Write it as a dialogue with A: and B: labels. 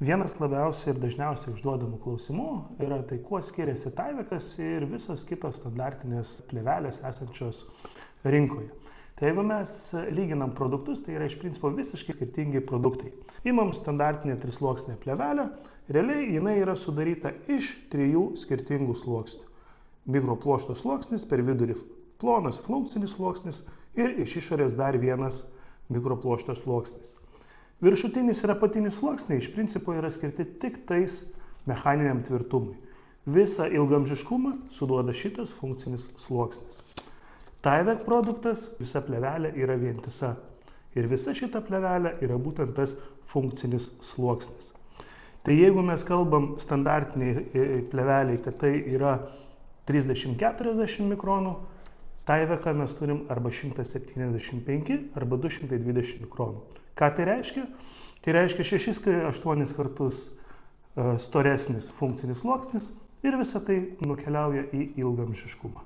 A: Vienas labiausiai ir dažniausiai užduodamų klausimų yra tai, kuo skiriasi Tyvek ir visos kitos standartinės plėvelės esančios rinkoje. Tai jeigu mes lyginam produktus, tai yra iš principo visiškai skirtingi produktai. Imam standartinę trisluoksnę plėvelę, realiai jinai yra sudaryta iš 3 skirtingų sluoksnių. Mikropluošto sluoksnis, per vidurį plonas funkcinis sluoksnis ir iš išorės dar vienas mikropluošto sluoksnis. Viršutinis ir apatinis sluoksniai iš principo yra skirti tik tais mechaniniam tvirtumui. Visą ilgamžiškumą suduoda šitas funkcinis sluoksnis. Tyvek produktas, visa plėvelė yra vientisa. Ir visa šita plėvelė yra būtent tas funkcinis sluoksnis. Tai jeigu mes kalbam standartiniai plėveliai, kad tai yra 30-40 mikronų, Tyvek mes turim arba 175 arba 220 mikronų. Ką tai reiškia? Tai reiškia 6-8 kartus storesnis funkcinis sluoksnis ir visa tai nukeliauja į ilgamžiškumą.